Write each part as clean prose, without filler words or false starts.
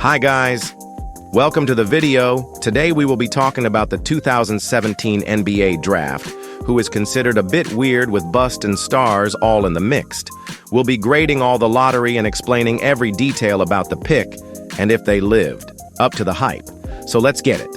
Hi guys, welcome to the video. Today we will be talking about the 2017 NBA Draft, who is considered a bit weird with bust and stars all in the mixed. We'll be grading all the lottery and explaining every detail about the pick and if they lived up to the hype. So let's get it.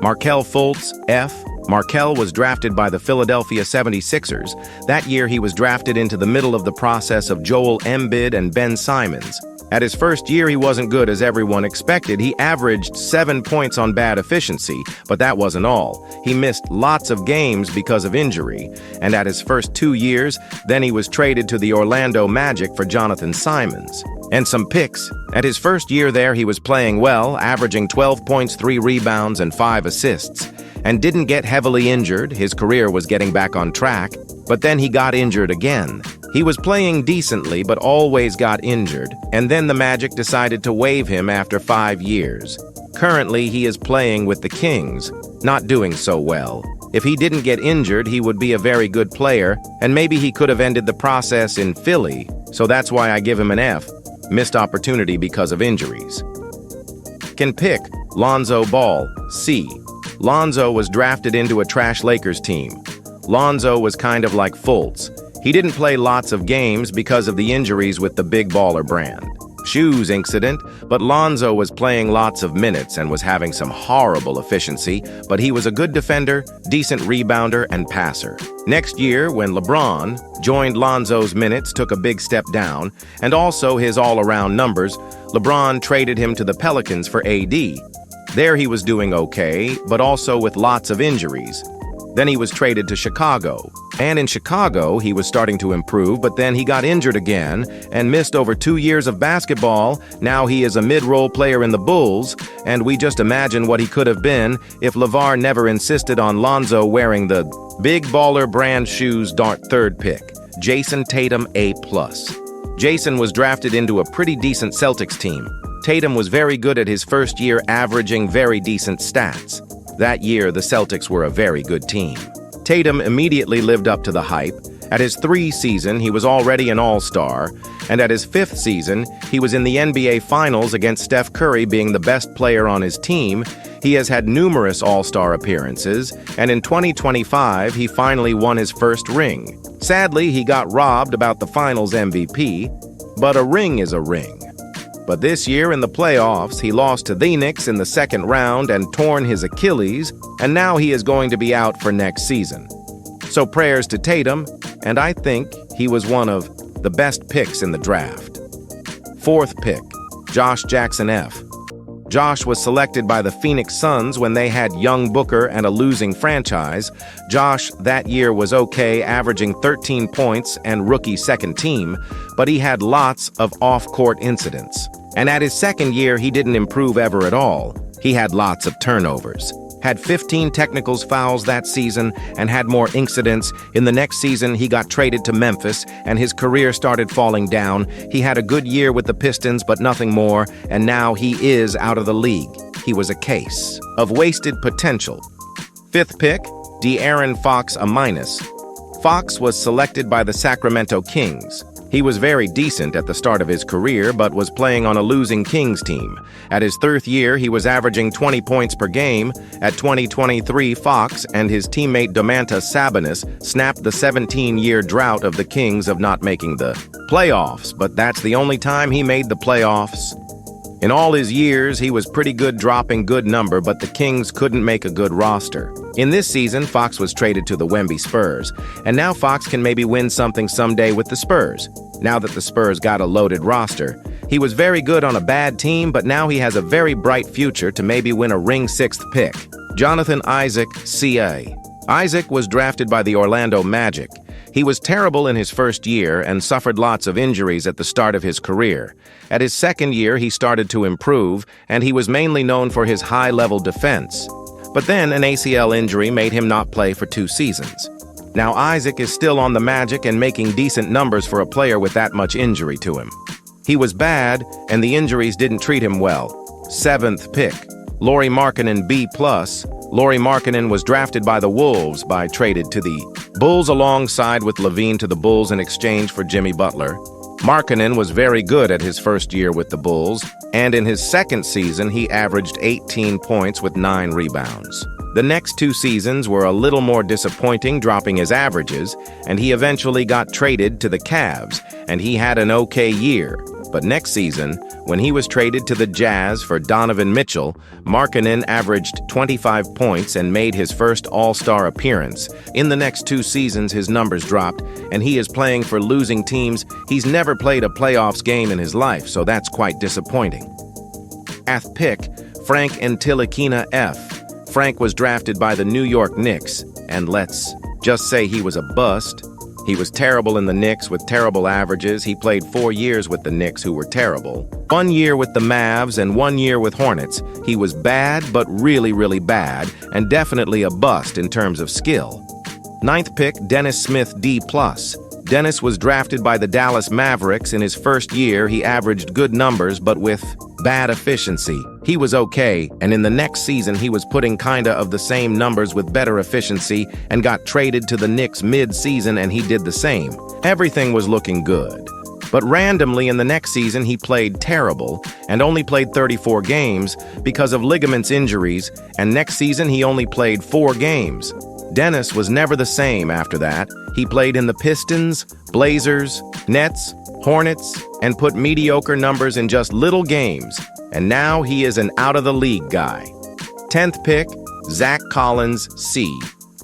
Markelle Fultz, F. Markelle was drafted by the Philadelphia 76ers. That year he was drafted into the middle of the process of Joel Embiid and Ben Simmons. At his first year, he wasn't good as everyone expected. He averaged 7 points on bad efficiency, but that wasn't all. He missed lots of games because of injury. And at his first 2 years, then he was traded to the Orlando Magic for Jonathan Simons. And some picks. At his first year there, he was playing well, averaging 12 points, 3 rebounds, and 5 assists. And didn't get heavily injured. His career was getting back on track. But then he got injured again. He was playing decently, but always got injured, and then the Magic decided to waive him after 5 years. Currently, he is playing with the Kings, not doing so well. If he didn't get injured, he would be a very good player, and maybe he could have ended the process in Philly, so that's why I give him an F. Missed opportunity because of injuries. Can pick Lonzo Ball, C. Lonzo was drafted into a trash Lakers team. Lonzo was kind of like Fultz. He didn't play lots of games because of the injuries with the big baller brand. Shoes incident, but Lonzo was playing lots of minutes and was having some horrible efficiency, but he was a good defender, decent rebounder, and passer. Next year, when LeBron joined, Lonzo's minutes took a big step down, and also his all-around numbers. LeBron traded him to the Pelicans for AD. There he was doing okay, but also with lots of injuries. Then he was traded to Chicago. And in Chicago, he was starting to improve, but then he got injured again and missed over 2 years of basketball. Now he is a mid-role player in the Bulls, and we just imagine what he could have been if LeVar never insisted on Lonzo wearing the big baller brand shoes. Third pick, Jayson Tatum, A+. Jayson was drafted into a pretty decent Celtics team. Tatum was very good at his first year, averaging very decent stats. That year, the Celtics were a very good team. Tatum immediately lived up to the hype. At his 3rd season, he was already an all-star, and at his 5th season, he was in the NBA Finals against Steph Curry being the best player on his team. He has had numerous all-star appearances, and in 2025, he finally won his first ring. Sadly, he got robbed about the Finals MVP, but a ring is a ring. But this year in the playoffs, he lost to the Knicks in the 2nd round and torn his Achilles, and now he is going to be out for next season. So prayers to Tatum, and I think he was one of the best picks in the draft. 4th pick, Josh Jackson, F. Josh was selected by the Phoenix Suns when they had young Booker and a losing franchise. Josh that year was okay, averaging 13 points and rookie 2nd team, but he had lots of off-court incidents. And at his 2nd year, he didn't improve ever at all. He had lots of turnovers, had 15 technicals fouls that season, and had more incidents. In the next season, he got traded to Memphis, and his career started falling down. He had a good year with the Pistons, but nothing more, and now he is out of the league. He was a case of wasted potential. 5th pick, De'Aaron Fox, A-. Fox was selected by the Sacramento Kings. He was very decent at the start of his career, but was playing on a losing Kings team. At his 3rd year, he was averaging 20 points per game. At 2023, Fox and his teammate Domantas Sabonis snapped the 17-year drought of the Kings of not making the playoffs, but that's the only time he made the playoffs. In all his years, he was pretty good, dropping good number, but the Kings couldn't make a good roster. In this season, Fox was traded to the Wemby Spurs, and now Fox can maybe win something someday with the Spurs. Now that the Spurs got a loaded roster, he was very good on a bad team, but now he has a very bright future to maybe win a ring. 6th pick, Jonathan Isaac, CA. Isaac was drafted by the Orlando Magic. He was terrible in his 1st year and suffered lots of injuries at the start of his career. At his 2nd year, he started to improve, and he was mainly known for his high-level defense. But then an ACL injury made him not play for 2 seasons. Now Isaac is still on the Magic and making decent numbers for a player with that much injury to him. He was bad, and the injuries didn't treat him well. 7th pick, Lauri Markkanen, B+. Lauri Markkanen was drafted by the Wolves traded to the Bulls alongside with Levine to the Bulls in exchange for Jimmy Butler. Markkanen was very good at his first year with the Bulls, and in his second season he averaged 18 points with 9 rebounds. The next 2 seasons were a little more disappointing, dropping his averages, and he eventually got traded to the Cavs, and he had an okay year. But next season, when he was traded to the Jazz for Donovan Mitchell, Markkanen averaged 25 points and made his first All-Star appearance. In the next 2 seasons, his numbers dropped, and he is playing for losing teams. He's never played a playoffs game in his life, so that's quite disappointing. Eighth pick, Frank Nitilikina F. Frank was drafted by the New York Knicks, and let's just say he was a bust. He was terrible in the Knicks with terrible averages. He played 4 years with the Knicks, who were terrible. 1 year with the Mavs and 1 year with Hornets. He was bad, but really, really bad, and definitely a bust in terms of skill. Ninth pick, DennisSmith D+. Dennis was drafted by the Dallas Mavericks. In his first year, he averaged good numbers, but with bad efficiency. He was okay, and in the next season he was putting kinda of the same numbers with better efficiency and got traded to the Knicks mid-season, and he did the same. Everything was looking good. But randomly in the next season he played terrible and only played 34 games because of ligaments injuries, and next season he only played 4 games. Dennis was never the same after that. He played in the Pistons, Blazers, Nets, Hornets, and put mediocre numbers in just little games, and now he is an out-of-the-league guy. 10th pick, Zach Collins C.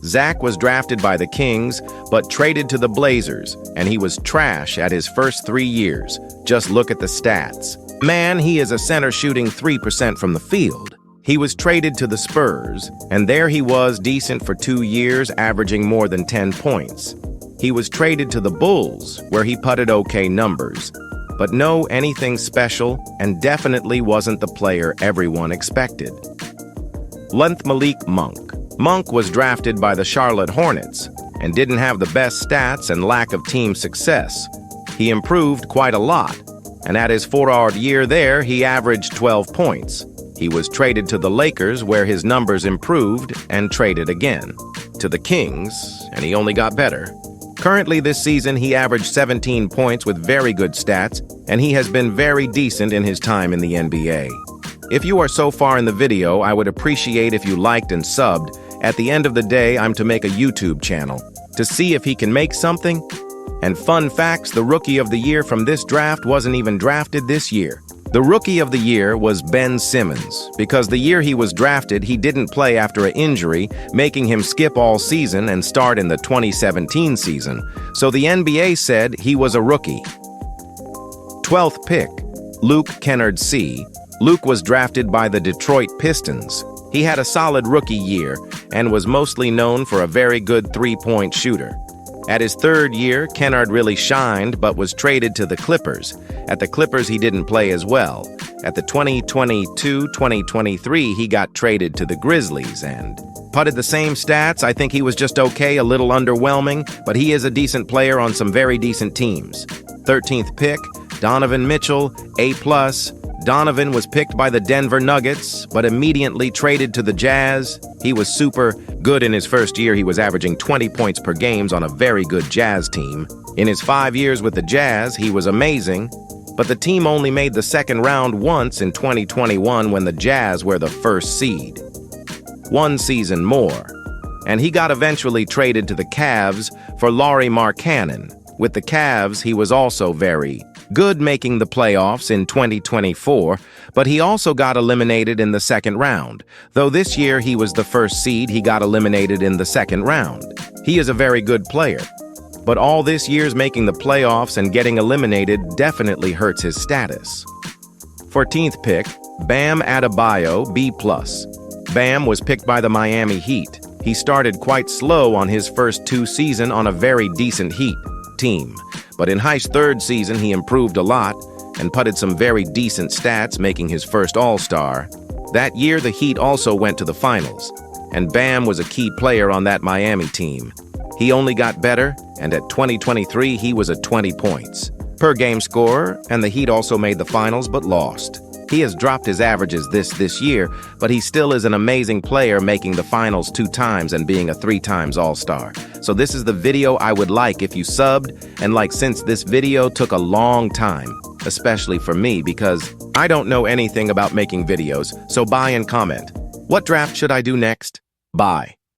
Zach was drafted by the Kings, but traded to the Blazers, and he was trash at his first 3 years. Just look at the stats. Man, he is a center shooting 3% from the field. He was traded to the Spurs, and there he was decent for 2 years, averaging more than 10 points. He was traded to the Bulls, where he putted okay numbers, but no anything special, and definitely wasn't the player everyone expected. 11th, Malik Monk. Monk was drafted by the Charlotte Hornets, and didn't have the best stats and lack of team success. He improved quite a lot, and at his 4-odd year there, he averaged 12 points. He was traded to the Lakers, where his numbers improved, and traded again. To the Kings, and he only got better. Currently this season, he averaged 17 points with very good stats, and he has been very decent in his time in the NBA. If you are so far in the video, I would appreciate if you liked and subbed. At the end of the day, I'm to make a YouTube channel to see if he can make something. And fun facts, the Rookie of the Year from this draft wasn't even drafted this year. The Rookie of the Year was Ben Simmons, because the year he was drafted, he didn't play after an injury, making him skip all season and start in the 2017 season. So the NBA said he was a rookie. 12th pick, Luke Kennard C. Luke was drafted by the Detroit Pistons. He had a solid rookie year and was mostly known for a very good 3-point shooter. At his 3rd year, Kennard really shined, but was traded to the Clippers. At the Clippers, he didn't play as well. At the 2022-2023, he got traded to the Grizzlies and putted the same stats. I think he was just okay, a little underwhelming, but he is a decent player on some very decent teams. 13th pick, Donovan Mitchell, A+. Donovan was picked by the Denver Nuggets, but immediately traded to the Jazz. He was super good in his first year. He was averaging 20 points per game on a very good Jazz team. In his 5 years with the Jazz, he was amazing, but the team only made the second round once in 2021 when the Jazz were the first seed. 1 season more, and he got eventually traded to the Cavs for Lauri Markkanen. With the Cavs, he was also very good, making the playoffs in 2024, but he also got eliminated in the second round. Though this year he was the first seed, he got eliminated in the second round. He is a very good player, but all this year's making the playoffs and getting eliminated definitely hurts his status. 14th pick, Bam Adebayo, B+. Bam was picked by the Miami Heat. He started quite slow on his first 2 seasons on a very decent Heat team, but in his 3rd season he improved a lot and putted some very decent stats, making his first All-Star. That year the Heat also went to the finals, and Bam was a key player on that Miami team. He only got better, and at 2023 he was at 20 points per game scorer, and the Heat also made the finals but lost. He has dropped his averages this year, but he still is an amazing player, making the finals 2 times and being a 3 times All-Star. So this is the video I would like if you subbed, and since this video took a long time, especially for me because I don't know anything about making videos, so bye and comment. What draft should I do next? Bye.